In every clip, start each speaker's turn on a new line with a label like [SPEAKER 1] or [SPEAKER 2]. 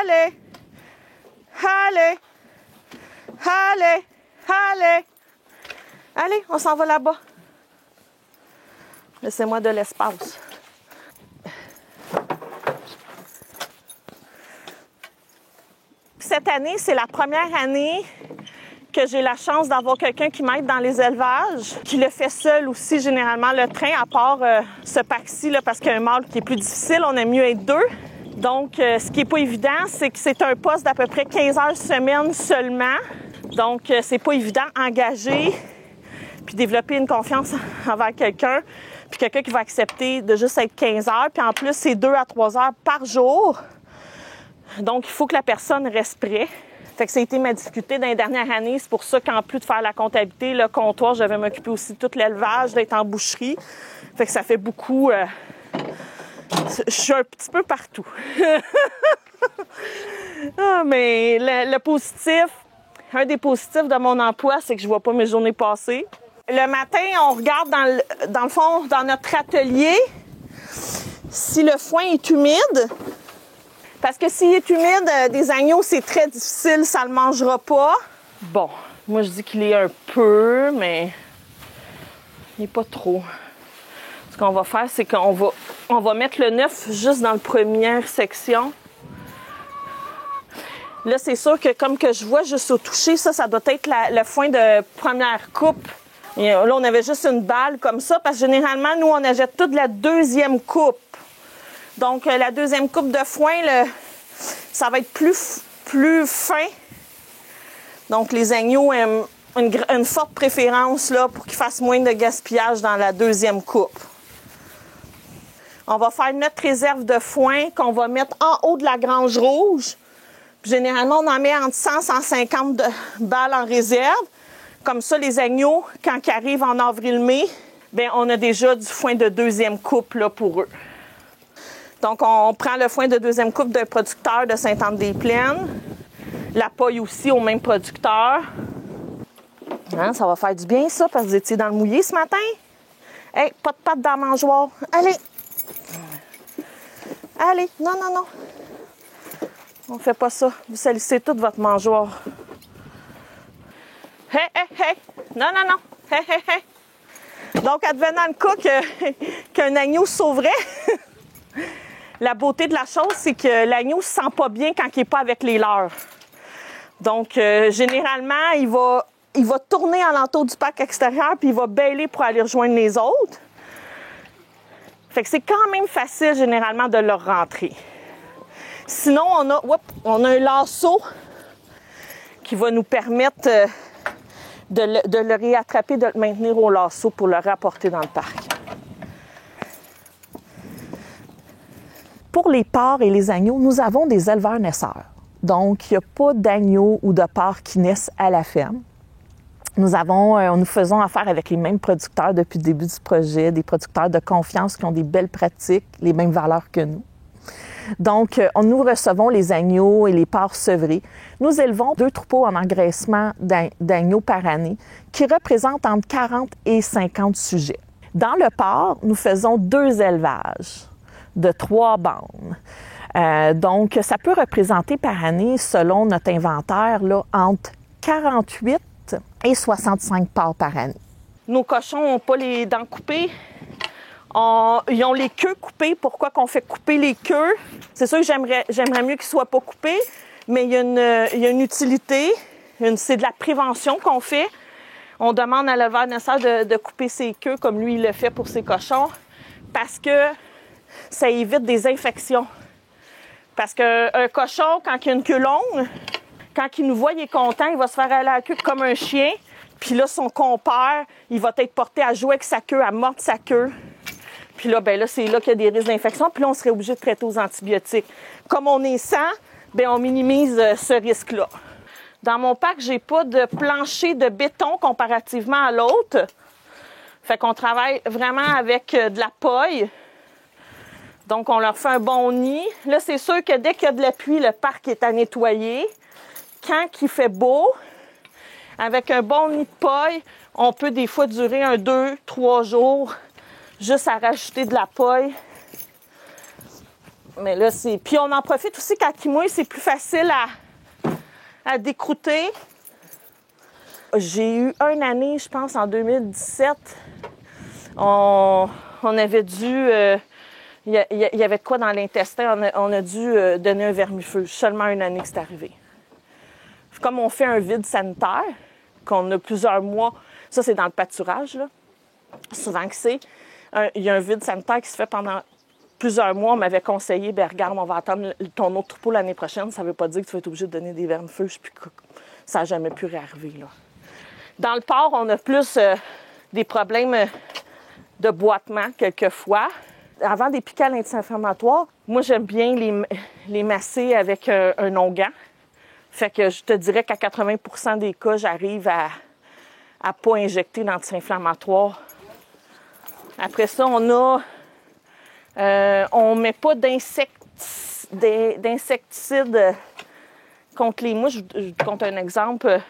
[SPEAKER 1] Allez! Allez! Allez! Allez! Allez, on s'en va là-bas. Laissez-moi de l'espace. Cette année, c'est la première année que j'ai la chance d'avoir quelqu'un qui m'aide dans les élevages, qui le fait seul aussi, généralement, le train, à part ce pack-ci, là, parce qu'il y a un mâle qui est plus difficile, on aime mieux être deux. Donc, ce qui n'est pas évident, c'est que c'est un poste d'à peu près 15 heures semaine seulement. Donc, c'est pas évident engager puis développer une confiance envers quelqu'un, puis quelqu'un qui va accepter de juste être 15 heures. Puis en plus, c'est 2 à 3 heures par jour. Donc, il faut que la personne reste prête. Fait que ça a été ma difficulté dans les dernières années. C'est pour ça qu'en plus de faire la comptabilité, le comptoir, je vais m'occuper aussi de tout l'élevage, d'être en boucherie. Fait que ça fait beaucoup... je suis un petit peu partout. Ah, mais le positif, un des positifs de mon emploi, c'est que je vois pas mes journées passer. Le matin, on regarde dans le fond, dans notre atelier, si le foin est humide. Parce que s'il est humide, des agneaux, c'est très difficile, ça le mangera pas. Bon, moi je dis qu'il est un peu, mais il n'est pas trop. Ce qu'on va faire, c'est qu'on va mettre le neuf juste dans la première section. Là, c'est sûr que comme que je vois juste au toucher, ça doit être le foin de première coupe. Et là, on avait juste une balle comme ça, parce que généralement, nous, on achète toute la deuxième coupe. Donc, la deuxième coupe de foin, ça va être plus fin. Donc, les agneaux aiment une forte préférence là, pour qu'ils fassent moins de gaspillage dans la deuxième coupe. On va faire notre réserve de foin qu'on va mettre en haut de la grange rouge. Puis, généralement, on en met entre 100 et 150 balles en réserve. Comme ça, les agneaux, quand ils arrivent en avril-mai, bien, on a déjà du foin de deuxième coupe là, pour eux. Donc, on prend le foin de deuxième coupe d'un producteur de Sainte-Anne-des-Plaines. La paille aussi au même producteur. Hein, ça va faire du bien, ça, parce que vous étiez dans le mouillé ce matin. Hey, pas de pattes dans la mangeoire. Allez! Allez, non, non, non. On fait pas ça. Vous salissez toute votre mangeoire. Hey, hey, hey! Non, non, non! Hey, hey, hey! Donc, advenant le cas qu'un agneau sauverait, la beauté de la chose, c'est que l'agneau ne se sent pas bien quand il n'est pas avec les leurs. Donc, généralement, il va tourner alentour du parc extérieur puis il va bêler pour aller rejoindre les autres. Fait que c'est quand même facile, généralement, de leur rentrer. Sinon, on a un lasso qui va nous permettre de le réattraper, de le maintenir au lasso pour le rapporter dans le parc. Pour les porcs et les agneaux, nous avons des éleveurs naisseurs. Donc, il n'y a pas d'agneaux ou de porcs qui naissent à la ferme. Nous faisons affaire avec les mêmes producteurs depuis le début du projet, des producteurs de confiance qui ont des belles pratiques, les mêmes valeurs que nous. Donc, nous recevons les agneaux et les porcs sevrés. Nous élevons 2 troupeaux en engraissement d'agneaux par année qui représentent entre 40 et 50 sujets. Dans le porc, nous faisons 2 élevages de 3 bandes. Donc, ça peut représenter par année, selon notre inventaire, là, entre 48 et 65 porcs par année. Nos cochons n'ont pas les dents coupées. Ils ont les queues coupées. Pourquoi qu'on fait couper les queues? C'est sûr que j'aimerais mieux qu'ils ne soient pas coupés, mais il y a une utilité. C'est de la prévention qu'on fait. On demande à l'éleveur naisseur de couper ses queues comme lui, il le fait pour ses cochons, parce que ça évite des infections. Parce qu'un cochon, quand il a une queue longue, quand il nous voit, il est content, il va se faire aller à la queue comme un chien. Puis là, son compère, il va être porté à jouer avec sa queue, à mordre sa queue. Puis là, c'est là qu'il y a des risques d'infection. Puis là, on serait obligé de traiter aux antibiotiques. Comme on est 100, on minimise ce risque-là. Dans mon parc, j'ai pas de plancher de béton comparativement à l'autre. Fait qu'on travaille vraiment avec de la paille. Donc, on leur fait un bon nid. Là, c'est sûr que dès qu'il y a de la pluie, le parc est à nettoyer. Quand il fait beau, avec un bon nid de paille, on peut des fois durer 1, 2, 3 jours juste à rajouter de la paille Mais là, c'est... Puis on en profite aussi quand il mouille, c'est plus facile à décrouter. J'ai eu une année, je pense, en 2017. On avait dû... Il y avait de quoi dans l'intestin. On a dû donner un vermifuge. Seulement une année que c'est arrivé. Comme on fait un vide sanitaire, qu'on a plusieurs mois... Ça, c'est dans le pâturage, là. Souvent que c'est. Il y a un vide sanitaire qui se fait pendant plusieurs mois. On m'avait conseillé, bien, regarde, on va attendre ton autre troupeau l'année prochaine. Ça ne veut pas dire que tu vas être obligé de donner des vermifuges. Puis ça n'a jamais pu réarriver, là. Dans le porc, on a plus des problèmes de boitement, quelquefois. Avant des piqûres anti-inflammatoires, moi, j'aime bien les masser avec un onguent. Fait que je te dirais qu'à 80% des cas, j'arrive à pas injecter d'anti-inflammatoire. Après ça, on met pas d'insecticide contre les mouches. Je vous compte un exemple.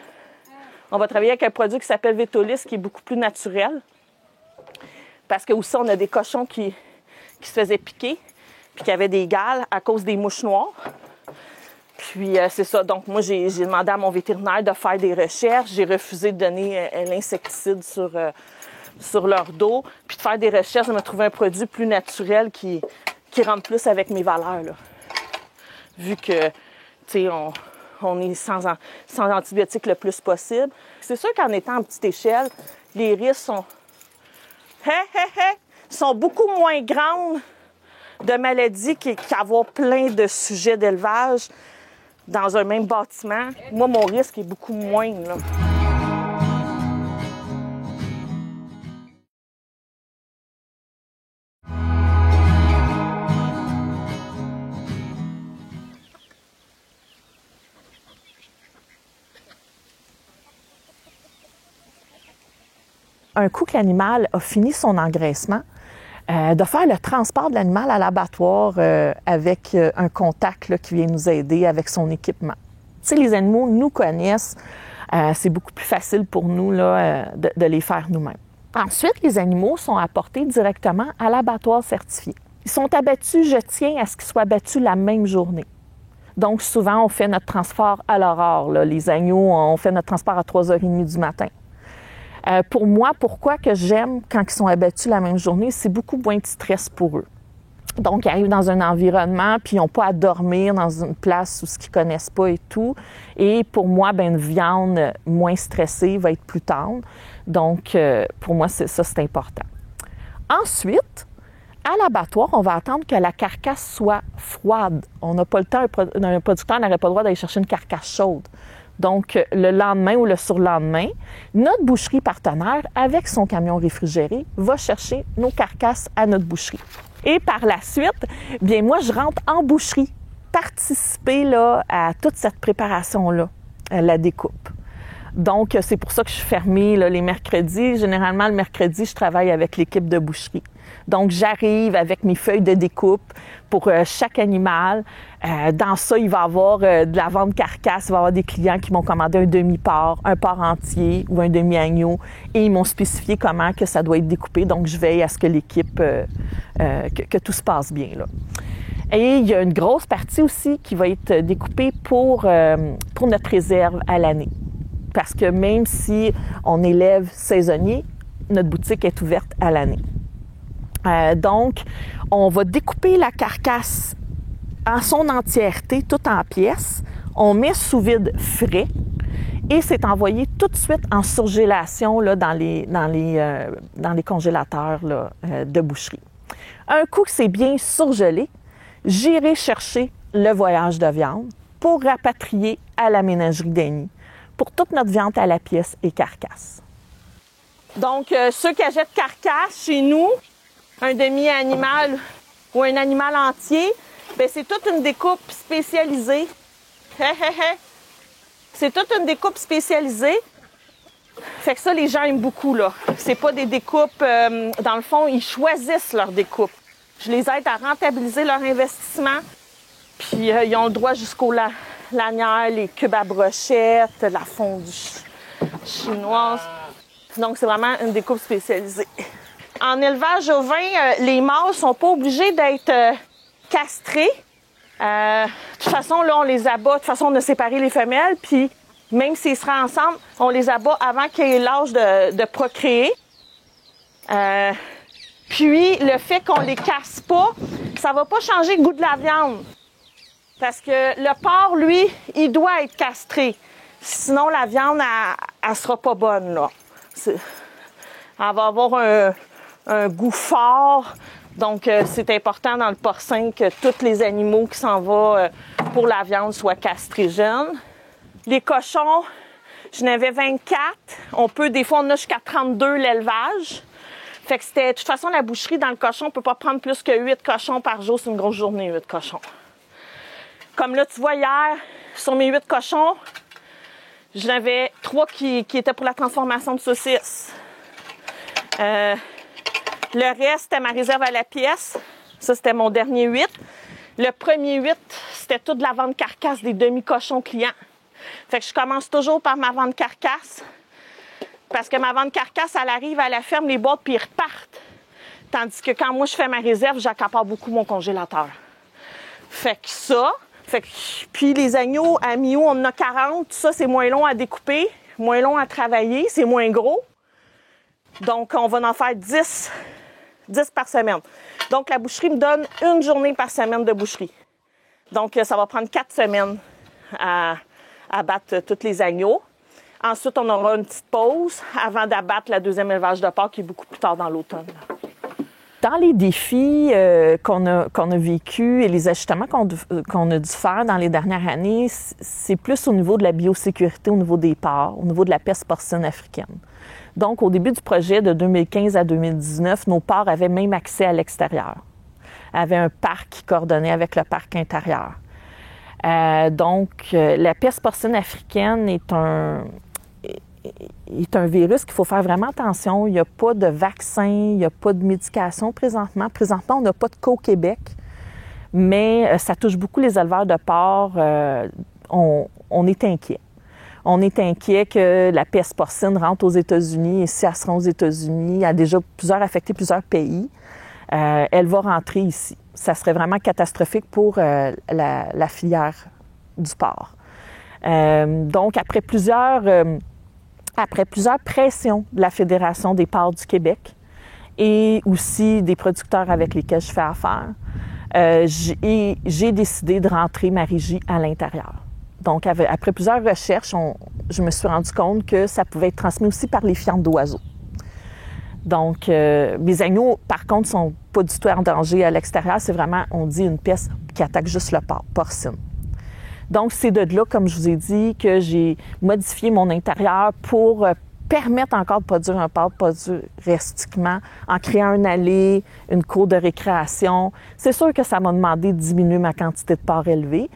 [SPEAKER 1] On va travailler avec un produit qui s'appelle Vetolis, qui est beaucoup plus naturel. Parce que aussi, on a des cochons qui se faisaient piquer, puis qui avaient des gales à cause des mouches noires. Puis c'est ça. Donc moi, j'ai demandé à mon vétérinaire de faire des recherches. J'ai refusé de donner l'insecticide sur leur dos, puis de faire des recherches, de me trouver un produit plus naturel qui rentre plus avec mes valeurs, là. Vu que, tu sais, on est sans antibiotiques le plus possible. C'est sûr qu'en étant en petite échelle, les risques sont beaucoup moins grands de maladies qu'avoir plein de sujets d'élevage dans un même bâtiment. Moi, mon risque est beaucoup moindre, là. Un coup que l'animal a fini son engraissement, de faire le transport de l'animal à l'abattoir avec un contact là, qui vient nous aider avec son équipement. Tu sais, les animaux nous connaissent, c'est beaucoup plus facile pour nous là, de les faire nous-mêmes. Ensuite, les animaux sont apportés directement à l'abattoir certifié. Ils sont abattus, je tiens à ce qu'ils soient abattus la même journée. Donc, souvent, on fait notre transport à l'aurore. Les agneaux, on fait notre transport à 3h30 du matin. Pour moi, pourquoi que j'aime quand ils sont abattus la même journée, c'est beaucoup moins de stress pour eux. Donc, ils arrivent dans un environnement, puis ils n'ont pas à dormir dans une place où ce qu'ils ne connaissent pas et tout. Et pour moi, une viande moins stressée va être plus tendre. Donc, pour moi, c'est important. Ensuite, à l'abattoir, on va attendre que la carcasse soit froide. On n'a pas le temps, un producteur n'aurait pas le droit d'aller chercher une carcasse chaude. Donc, le lendemain ou le surlendemain, notre boucherie partenaire, avec son camion réfrigéré, va chercher nos carcasses à notre boucherie. Et par la suite, bien moi, je rentre en boucherie, participer là, à toute cette préparation-là, la découpe. Donc, c'est pour ça que je suis fermée là, les mercredis. Généralement, le mercredi, je travaille avec l'équipe de boucherie. Donc, j'arrive avec mes feuilles de découpe pour chaque animal. Dans ça, il va y avoir de la vente carcasse. Il va y avoir des clients qui m'ont commandé un demi-porc, un porc entier ou un demi-agneau. Et ils m'ont spécifié comment que ça doit être découpé. Donc, je veille à ce que l'équipe, que tout se passe bien, là. Et il y a une grosse partie aussi qui va être découpée pour notre réserve à l'année. Parce que même si on élève saisonnier, notre boutique est ouverte à l'année. Donc, on va découper la carcasse en son entièreté, tout en pièces. On met sous vide frais et c'est envoyé tout de suite en surgélation là, dans les congélateurs là, de boucherie. Un coup que c'est bien surgelé, j'irai chercher le voyage de viande pour rapatrier à la ménagerie d'Annie pour toute notre viande à la pièce et carcasse. Donc, ceux qui achètent carcasse chez nous, un demi-animal ou un animal entier, bien, c'est toute une découpe spécialisée. C'est toute une découpe spécialisée. Fait que ça, les gens aiment beaucoup, là. C'est pas des découpes... dans le fond, ils choisissent leur découpe. Je les aide à rentabiliser leur investissement. Puis, ils ont le droit jusqu'aux lanières, les cubes à brochette, la fondue chinoise. Donc, c'est vraiment une découpe spécialisée. En élevage ovin, les mâles sont pas obligés d'être castrés. De toute façon, là, on les abat. De toute façon, on a séparé les femelles, puis même s'ils seraient ensemble, on les abat avant qu'ils aient l'âge de procréer. Puis, le fait qu'on les casse pas, ça va pas changer le goût de la viande. Parce que le porc, lui, il doit être castré. Sinon, la viande, elle sera pas bonne, là. Elle va avoir un goût fort. Donc, c'est important dans le porcin que tous les animaux qui s'en vont pour la viande soient castrés jeunes. Les cochons, je n'avais 24. Des fois, on a jusqu'à 32 l'élevage. Fait que de toute façon, la boucherie dans le cochon, on peut pas prendre plus que 8 cochons par jour. C'est une grosse journée, 8 cochons. Comme là, tu vois, hier, sur mes 8 cochons, j'en avais 3 qui étaient pour la transformation de saucisses. Le reste, c'était ma réserve à la pièce. Ça, c'était mon dernier 8. Le premier 8, c'était toute la vente carcasse des demi-cochons clients. Fait que je commence toujours par ma vente carcasse. Parce que ma vente carcasse, elle arrive à la ferme, les boîtes, puis ils repartent. Tandis que quand moi, je fais ma réserve, j'accapare beaucoup mon congélateur. Fait que ça. Puis les agneaux, à Mio, on en a 40. Ça, c'est moins long à découper, moins long à travailler, c'est moins gros. Donc, on va en faire 10 par semaine. Donc, la boucherie me donne une journée par semaine de boucherie. Donc, ça va prendre 4 semaines à abattre tous les agneaux. Ensuite, on aura une petite pause avant d'abattre la deuxième élevage de porc qui est beaucoup plus tard dans l'automne. Dans les défis qu'on a vécus et les ajustements qu'on a dû faire dans les dernières années, c'est plus au niveau de la biosécurité, au niveau des porcs, au niveau de la peste porcine africaine. Donc, au début du projet de 2015 à 2019, nos porcs avaient même accès à l'extérieur. Avaient un parc qui coordonnait avec le parc intérieur. Donc, la peste porcine africaine est un virus qu'il faut faire vraiment attention. Il n'y a pas de vaccin, il n'y a pas de médication présentement. Présentement, on n'a pas de cas au Québec, mais ça touche beaucoup les éleveurs de porcs. On est inquiet. On est inquiet que la peste porcine rentre aux États-Unis et si elle se rend aux États-Unis, elle a déjà affecté plusieurs pays, elle va rentrer ici. Ça serait vraiment catastrophique pour la filière du porc. Donc, après plusieurs pressions de la Fédération des porcs du Québec et aussi des producteurs avec lesquels je fais affaire, j'ai décidé de rentrer ma régie à l'intérieur. Donc, après plusieurs recherches, je me suis rendu compte que ça pouvait être transmis aussi par les fientes d'oiseaux. Donc, mes agneaux, par contre, sont pas du tout en danger à l'extérieur. C'est vraiment, on dit, une peste qui attaque juste le porc, porcine. Donc, c'est de là, comme je vous ai dit, que j'ai modifié mon intérieur pour permettre encore de produire un porc rustiquement en créant un allée, une cour de récréation. C'est sûr que ça m'a demandé de diminuer ma quantité de porc élevée.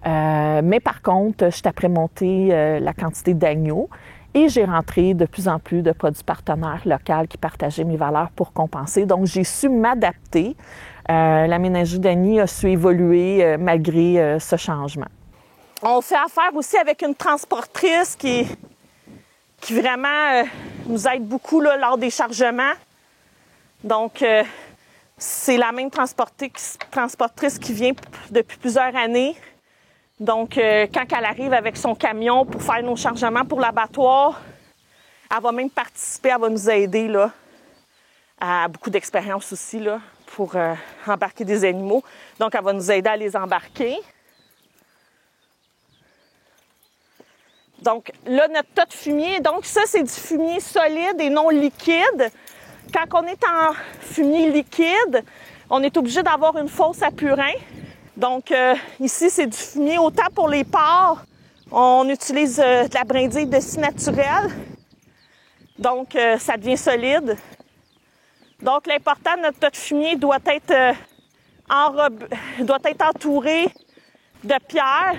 [SPEAKER 1] Mais par contre, je suis après monter la quantité d'agneaux et j'ai rentré de plus en plus de produits partenaires locaux qui partageaient mes valeurs pour compenser. Donc, j'ai su m'adapter. La ménagerie d'Annie a su évoluer malgré ce changement. On fait affaire aussi avec une transportrice qui vraiment nous aide beaucoup là, lors des chargements. Donc, c'est la même transportrice qui vient depuis plusieurs années. Donc, quand elle arrive avec son camion pour faire nos chargements pour l'abattoir, elle va même participer, elle va nous aider là, à beaucoup d'expérience aussi là, pour embarquer des animaux. Donc, elle va nous aider à les embarquer. Donc, là, notre tas de fumier, donc ça, c'est du fumier solide et non liquide. Quand on est en fumier liquide, on est obligé d'avoir une fosse à purin. Donc, ici, c'est du fumier autant pour les porcs. On utilise de la brindille de scie naturelle. Donc, ça devient solide. Donc, l'important de notre tas de fumier doit être entouré de pierres.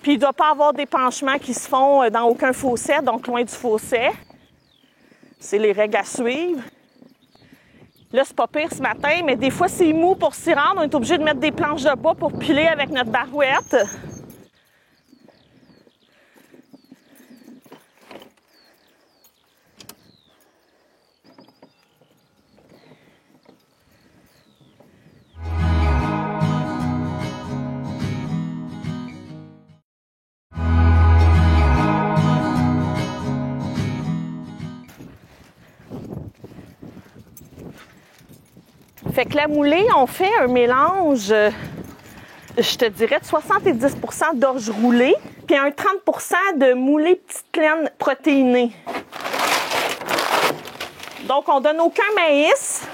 [SPEAKER 1] Puis, il ne doit pas avoir d'épanchements qui se font dans aucun fossé, donc loin du fossé. C'est les règles à suivre. Là, c'est pas pire ce matin, mais des fois, c'est mou pour s'y rendre. On est obligé de mettre des planches de bois pour piler avec notre barouette. Fait que la moulée, on fait un mélange, je te dirais, de 70% d'orge roulée, puis un 30% de moulée petite laine protéinée. Donc, on donne aucun maïs.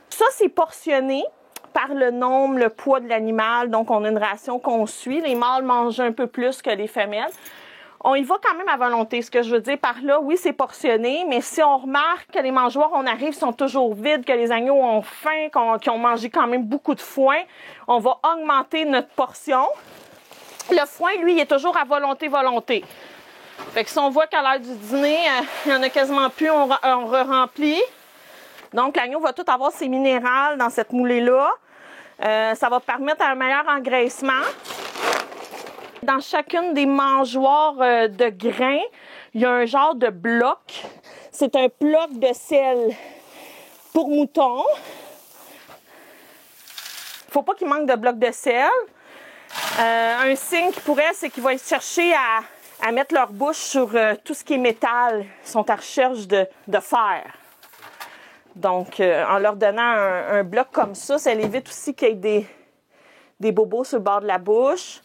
[SPEAKER 1] Ça, c'est portionné par le nombre, le poids de l'animal. Donc, on a une ration qu'on suit. Les mâles mangent un peu plus que les femelles. On y va quand même à volonté. Ce que je veux dire par là, oui, c'est portionné, mais si on remarque que les mangeoires, on arrive, sont toujours vides, que les agneaux ont faim, qu'ils ont mangé quand même beaucoup de foin, on va augmenter notre portion. Le foin, lui, il est toujours à volonté. Fait que si on voit qu'à l'heure du dîner, il n'y en a quasiment plus, on re-remplit. Donc, l'agneau va tout avoir ses minérales dans cette moulée-là. Ça va permettre un meilleur engraissement. Dans chacune des mangeoires de grains, il y a un genre de bloc. C'est un bloc de sel pour moutons. Il ne faut pas qu'il manque de bloc de sel. Un signe qu'il pourrait, c'est qu'ils vont chercher à mettre leur bouche sur tout ce qui est métal. Ils sont à recherche de fer. Donc, en leur donnant un bloc comme ça évite aussi qu'il y ait des bobos sur le bord de la bouche.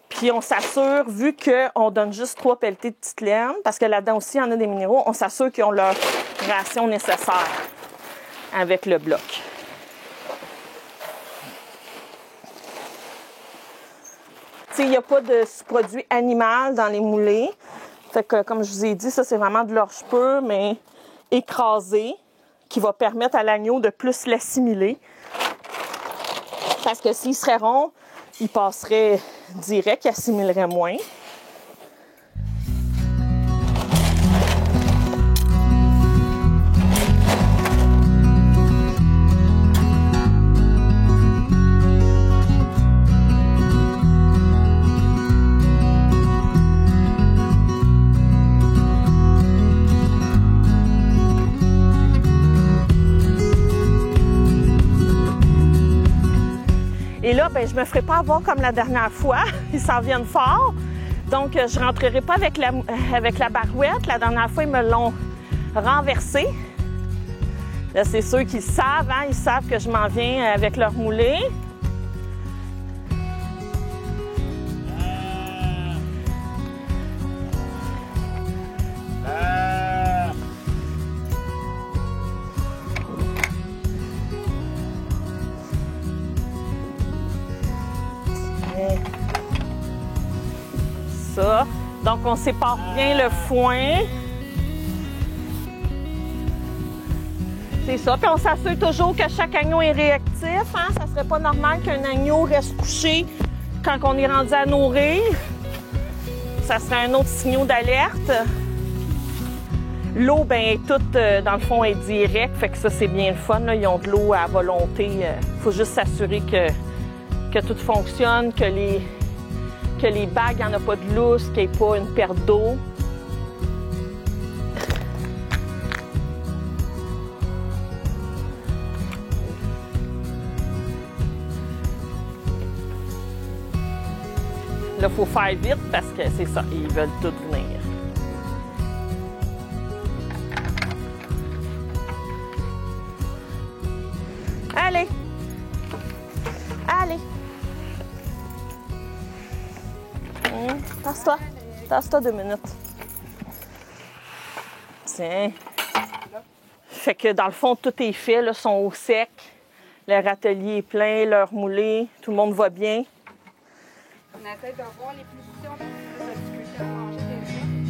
[SPEAKER 1] Puis on s'assure, vu qu'on donne juste 3 pelletées de petite laine, parce que là-dedans aussi, il y en a des minéraux, on s'assure qu'ils ont leur ration nécessaire avec le bloc. Il n'y a pas de produit animal dans les moulées. Fait que, comme je vous ai dit, ça, c'est vraiment de l'orge pur, mais écrasé, qui va permettre à l'agneau de plus l'assimiler. Parce que s'il serait rond, il passerait direct, il assimilerait moins. Et là, je me ferai pas avoir comme la dernière fois. Ils s'en viennent fort. Donc, je rentrerai pas avec la barouette. La dernière fois, ils me l'ont renversé. Là, c'est ceux qui savent, hein? Ils savent que je m'en viens avec leur moulée. Ça. Donc, on sépare bien le foin. C'est ça. Puis on s'assure toujours que chaque agneau est réactif. Hein? Ça serait pas normal qu'un agneau reste couché quand on est rendu à nourrir. Ça serait un autre signal d'alerte. L'eau, est toute, dans le fond, est directe. Fait que ça, c'est bien le fun. Là. Ils ont de l'eau à volonté. Il faut juste s'assurer que tout fonctionne, que les bagues, il n'y en a pas de lousse, qu'il n'y ait pas une perte d'eau. Là, il faut faire vite parce que c'est ça, ils veulent tout venir. Allez! Allez! Tasse-toi. Tasse-toi 2 minutes. Tiens. Fait que dans le fond, tout est fait, là, sont au sec. Leur atelier est plein, leur moulée, tout le monde va bien.
[SPEAKER 2] On essaie de voir les positions de difficulté à manger déjà.